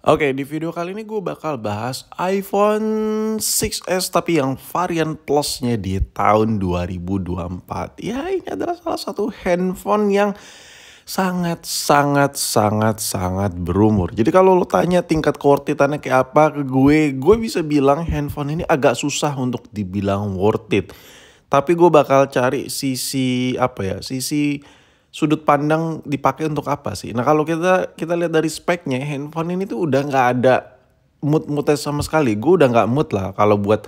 Oke, di video kali ini gue bakal bahas iPhone 6s tapi yang varian plusnya di tahun 2024. Ya, ini adalah salah satu handphone yang sangat berumur. Jadi kalau lo tanya tingkat worth it-annya kayak apa ke gue bisa bilang handphone ini agak susah untuk dibilang worth it. Tapi gue bakal cari sisi sudut pandang dipakai untuk apa sih. Nah kalau kita lihat dari speknya, handphone ini tuh udah nggak ada mood-moodnya sama sekali. Gue udah nggak mood lah kalau buat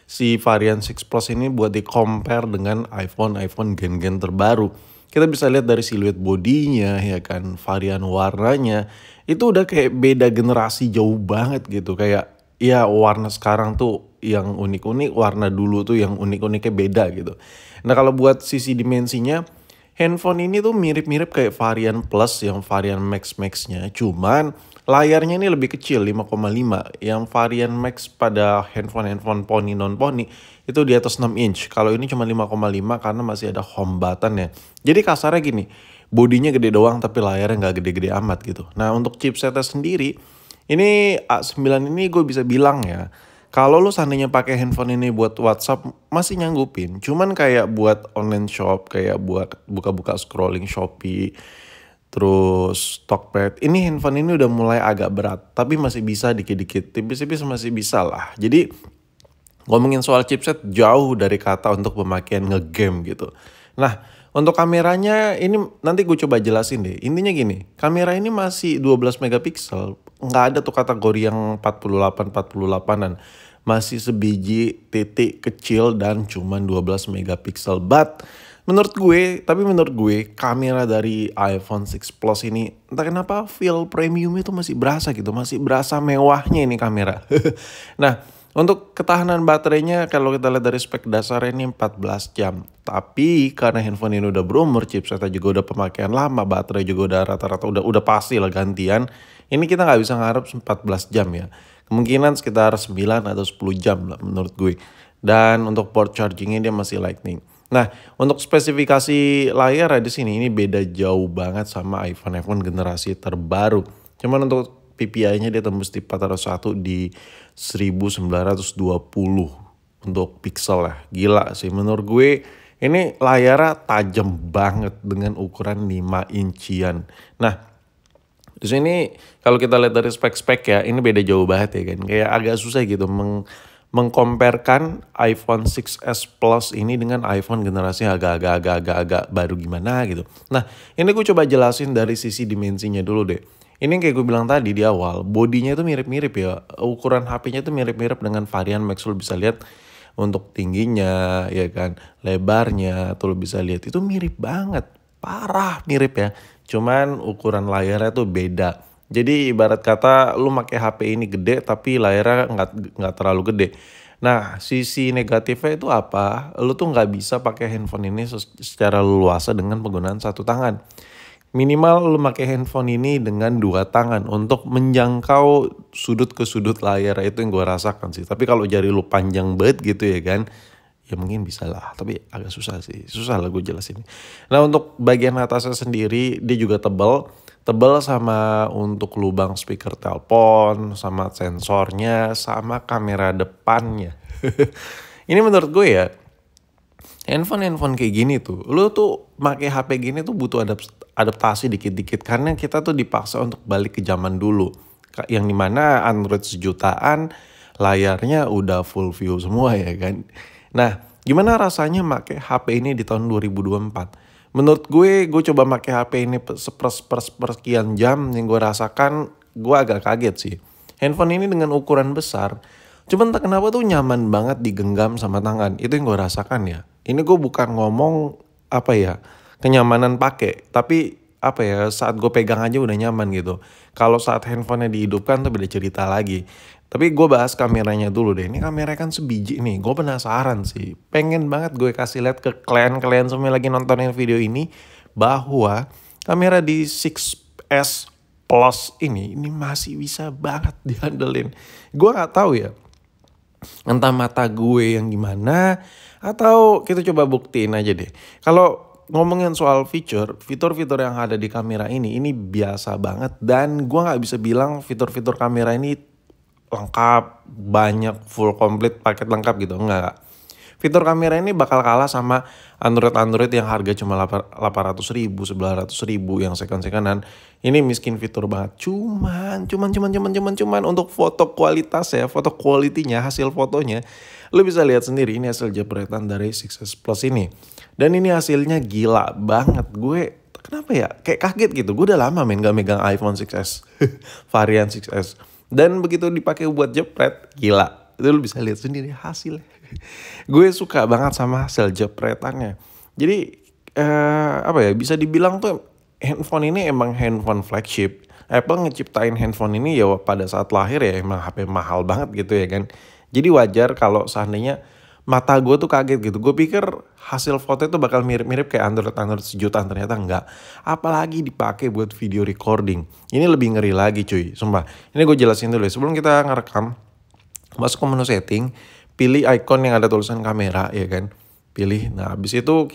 si varian 6 Plus ini buat di compare dengan iPhone gen-gen terbaru. Kita bisa lihat dari siluet bodinya ya kan, varian warnanya itu udah kayak beda generasi jauh banget gitu. Kayak ya warna sekarang tuh yang unik-unik, warna dulu tuh yang unik-uniknya beda gitu. Nah kalau buat sisi dimensinya, handphone ini tuh mirip-mirip kayak varian Plus yang varian Max-Max-nya. Cuman layarnya ini lebih kecil 5,5. Yang varian Max pada handphone Pony non-Pony itu di atas 6 inch. Kalau ini cuma 5,5 karena masih ada home button ya. Jadi kasarnya gini, bodinya gede doang tapi layarnya nggak gede-gede amat gitu. Nah untuk chipsetnya sendiri, ini A9 ini gue bisa bilang ya, kalau lo seandainya pakai handphone ini buat WhatsApp masih nyanggupin. Cuman kayak buat online shop, kayak buat buka-buka scrolling Shopee, terus Tokped. Ini handphone ini udah mulai agak berat, tapi masih bisa dikit-dikit. Tipis-tipis masih bisa lah. Jadi ngomongin soal chipset jauh dari kata untuk pemakaian ngegame gitu. Nah, untuk kameranya ini nanti gue coba jelasin deh. Intinya gini, kamera ini masih 12 megapiksel. Nggak ada tuh kategori yang 48-48an. Masih sebiji titik kecil dan cuman 12 megapiksel. But menurut gue kamera dari iPhone 6 Plus ini entah kenapa feel premium itu masih berasa gitu. Masih berasa mewahnya ini kamera. Nah, untuk ketahanan baterainya kalau kita lihat dari spek dasar ini 14 jam. Tapi karena handphone ini udah berumur, chipsetnya juga udah pemakaian lama, baterai juga udah rata-rata udah pasti lah gantian. Ini kita nggak bisa ngarep 14 jam ya. Kemungkinan sekitar 9 atau 10 jam lah menurut gue. Dan untuk port chargingnya dia masih Lightning. Nah, untuk spesifikasi layar di sini ini beda jauh banget sama iPhone generasi terbaru. Cuman untuk PPI-nya dia tembus di 401 di 1920 untuk pixel lah. Gila sih menurut gue ini layarnya tajam banget dengan ukuran 5 incian. Nah, di sini kalau kita lihat dari spek-spek ya, ini beda jauh banget ya kan. Kayak agak susah gitu mengkomparkan iPhone 6s Plus ini dengan iPhone generasi agak baru gimana gitu. Nah, ini gue coba jelasin dari sisi dimensinya dulu deh. Ini kayak gue bilang tadi di awal, bodinya itu mirip-mirip ya. Ukuran HP-nya itu mirip-mirip dengan varian Max. Lo bisa lihat untuk tingginya ya kan, lebarnya tuh lo bisa lihat itu mirip banget. Parah mirip ya. Cuman ukuran layarnya tuh beda. Jadi ibarat kata lu pakai HP ini gede tapi layarnya nggak terlalu gede. Nah, sisi negatifnya itu apa? Lu tuh nggak bisa pakai handphone ini secara leluasa dengan penggunaan satu tangan. Minimal lu pakai handphone ini dengan dua tangan untuk menjangkau sudut ke sudut layar, itu yang gue rasakan sih. Tapi kalau jari lu panjang banget gitu ya kan, ya mungkin bisa lah. Tapi agak susah sih, susah lah gue jelasin. Nah untuk bagian atasnya sendiri dia juga tebal. Tebal sama untuk lubang speaker telepon, sama sensornya, sama kamera depannya. Ini menurut gue ya, handphone kayak gini tuh, lu tuh pakai HP gini tuh butuh adaptasi dikit-dikit karena kita tuh dipaksa untuk balik ke zaman dulu. Yang dimana Android sejutaan layarnya udah full view semua ya kan. Nah, gimana rasanya pakai HP ini di tahun 2024? Menurut gue coba pakai HP ini sepersekian jam yang gue rasakan, gue agak kaget sih. Handphone ini dengan ukuran besar, cuman tak kenapa tuh nyaman banget digenggam sama tangan. Itu yang gue rasakan ya. Ini gue bukan ngomong kenyamanan pakai, tapi saat gue pegang aja udah nyaman gitu. Kalau saat handphonenya dihidupkan tuh beda cerita lagi. Tapi gue bahas kameranya dulu deh. Ini kamera kan sebiji nih. Gue penasaran sih. Pengen banget gue kasih lihat ke kalian semua lagi nontonin video ini bahwa kamera di 6s Plus ini masih bisa banget dihandelin. Gue nggak tahu ya, entah mata gue yang gimana atau kita coba buktiin aja deh. Kalau ngomongin soal fitur-fitur yang ada di kamera ini biasa banget. Dan gue nggak bisa bilang fitur-fitur kamera ini lengkap, banyak, full complete, paket lengkap gitu. Enggak. Fitur kamera ini bakal kalah sama Android yang harga cuma 800 ribu, 900 ribu yang second-secondan. Ini miskin fitur banget. Cuman untuk foto kualitas ya, foto quality-nya, hasil fotonya. Lu bisa lihat sendiri, ini hasil jepretan dari 6S Plus ini. Dan ini hasilnya gila banget. Gue kenapa ya, kayak kaget gitu. Gue udah lama gak megang iPhone 6S, varian 6S. Dan begitu dipakai buat jepret, gila. Itu lu bisa lihat sendiri hasilnya. Gue suka banget sama hasil jepretannya. Jadi apa ya, bisa dibilang tuh handphone ini emang handphone flagship. Apple ngeciptain handphone ini ya pada saat lahir ya emang HP mahal banget gitu ya kan. Jadi wajar kalau seandainya mata gue tuh kaget gitu. Gue pikir hasil foto itu bakal mirip-mirip kayak Android sejutaan, ternyata enggak. Apalagi dipakai buat video recording. Ini lebih ngeri lagi cuy, sumpah. Ini gue jelasin dulu ya, sebelum kita ngerekam, masuk ke menu setting, pilih icon yang ada tulisan kamera ya kan. Pilih, nah habis itu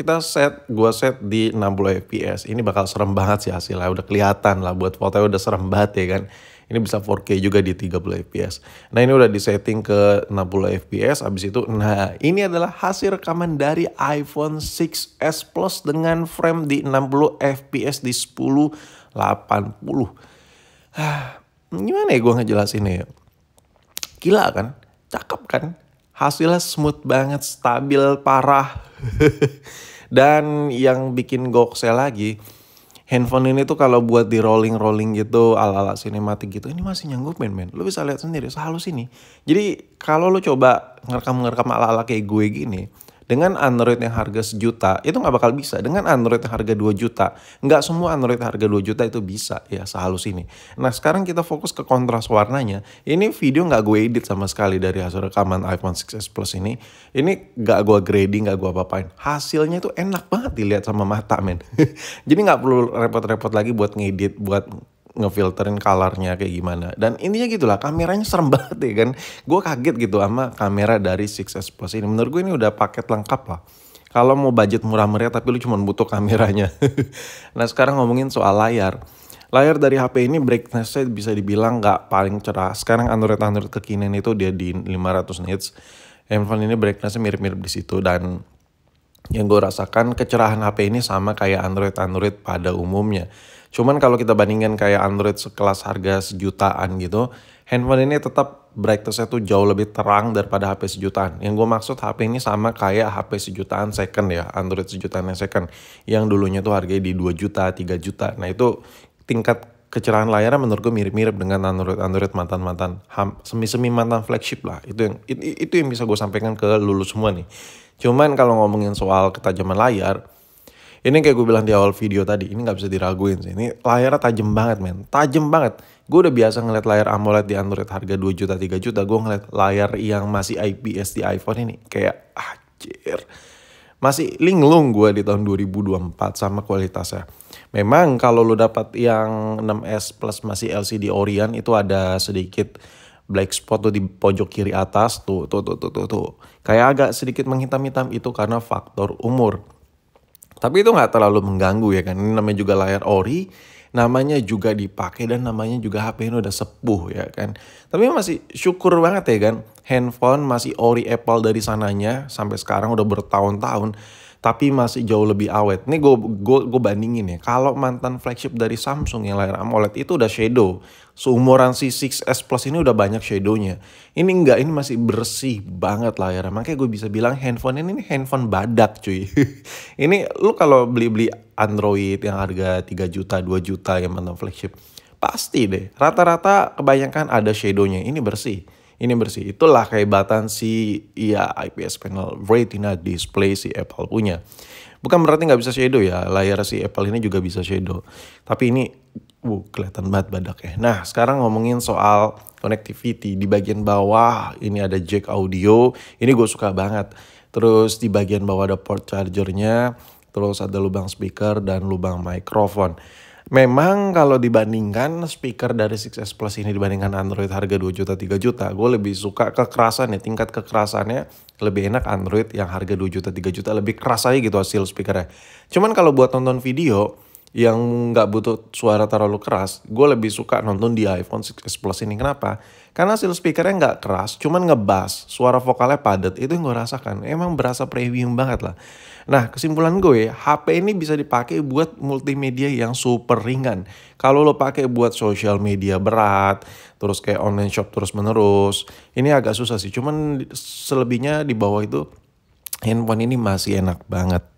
gua set di 60 fps. Ini bakal serem banget sih hasilnya, udah kelihatan lah buat fotonya udah serem banget ya kan. Ini bisa 4K juga di 30 fps. Nah ini udah di setting ke 60 fps. Habis itu, nah ini adalah hasil rekaman dari iPhone 6s Plus dengan frame di 60 fps di 1080. Gimana ya gue ngejelasinnya ya? Gila kan? Cakep kan? Hasilnya smooth banget, stabil parah. Dan yang bikin goksel lagi, handphone ini tuh kalau buat di rolling gitu, ala-ala sinematik gitu, ini masih nyanggup men. Lu bisa lihat sendiri, sehalus ini. Jadi kalau lu coba ngerekam ala-ala kayak gue gini, dengan Android yang harga 1 juta, itu nggak bakal bisa. Dengan Android yang harga 2 juta, nggak semua Android harga 2 juta itu bisa ya sehalus ini. Nah sekarang kita fokus ke kontras warnanya. Ini video nggak gue edit sama sekali dari hasil rekaman iPhone 6s Plus ini. Ini nggak gue grading, nggak gue apa-apain. Hasilnya itu enak banget dilihat sama mata men. Jadi nggak perlu repot-repot lagi buat ngedit, buat ngefilterin colornya kayak gimana. Dan intinya gitulah, kameranya serem banget ya kan. Gue kaget gitu sama kamera dari 6s Plus ini. Menurut gue ini udah paket lengkap lah. Kalau mau budget murah-meriah tapi lu cuma butuh kameranya. Nah sekarang ngomongin soal layar. Layar dari HP ini brightness-nya bisa dibilang gak paling cerah. Sekarang Android kekinian itu dia di 500 nits. Handphone ini brightness-nya mirip-mirip di situ. Dan yang gue rasakan kecerahan HP ini sama kayak Android pada umumnya. Cuman kalau kita bandingkan kayak Android sekelas harga 1 jutaan gitu, handphone ini tetap brightness-nya tuh jauh lebih terang daripada HP 1 jutaan. Yang gue maksud HP ini sama kayak HP 1 jutaan second ya, Android 1 jutaan yang second. Yang dulunya tuh harganya di 2 juta, 3 juta. Nah itu tingkat kecerahan layarnya menurut gue mirip-mirip dengan Android mantan-mantan, semi-semi mantan flagship lah. Itu yang bisa gue sampaikan ke lulu semua nih. Cuman kalau ngomongin soal ketajaman layar, ini kayak gue bilang di awal video tadi, ini gak bisa diraguin sih. Ini layarnya tajam banget men, tajam banget. Gue udah biasa ngeliat layar AMOLED di Android harga 2 juta, 3 juta. Gue ngeliat layar yang masih IPS di iPhone ini, kayak anjir. Masih linglung gue di tahun 2024 sama kualitasnya. Memang kalau lo dapat yang 6S Plus masih LCD Orient, itu ada sedikit black spot tuh di pojok kiri atas. Tuh. Kayak agak sedikit menghitam-hitam, itu karena faktor umur. Tapi itu nggak terlalu mengganggu ya kan. Ini namanya juga layar ori, namanya juga dipakai, dan namanya juga HP ini udah sepuh ya kan. Tapi masih syukur banget ya kan, handphone masih ori Apple dari sananya sampai sekarang udah bertahun-tahun, tapi masih jauh lebih awet. Ini gue bandingin ya, kalau mantan flagship dari Samsung yang layar AMOLED itu udah shadow. Seumuran si 6S Plus ini udah banyak shadownya. Ini enggak, ini masih bersih banget layarnya. Makanya gue bisa bilang handphone ini handphone badak cuy. Ini lu kalau beli Android yang harga 3 juta, 2 juta yang mantan flagship, pasti deh rata-rata kebanyakan ada shadownya. Ini bersih. Itulah kehebatan si IPS panel Retina display si Apple punya. Bukan berarti nggak bisa shadow ya, layar si Apple ini juga bisa shadow. Tapi ini kelihatan banget badaknya. Nah sekarang ngomongin soal connectivity. Di bagian bawah ini ada jack audio, ini gue suka banget. Terus di bagian bawah ada port chargernya, terus ada lubang speaker dan lubang mikrofon. Memang kalau dibandingkan speaker dari 6S Plus ini dibandingkan Android harga 2 juta, 3 juta, gue lebih suka kekerasan ya, tingkat kekerasannya lebih enak Android yang harga 2 juta, 3 juta, lebih keras aja gitu hasil speakernya. Cuman kalau buat nonton video yang nggak butuh suara terlalu keras, gue lebih suka nonton di iPhone 6S Plus ini. Kenapa? Karena hasil speakernya nggak keras, cuman ngebass, suara vokalnya padat, itu yang gue rasakan. Emang berasa premium banget lah. Nah, kesimpulan gue, HP ini bisa dipakai buat multimedia yang super ringan. Kalau lo pakai buat social media berat, terus kayak online shop terus menerus, ini agak susah sih. Cuman selebihnya di bawah itu, handphone ini masih enak banget.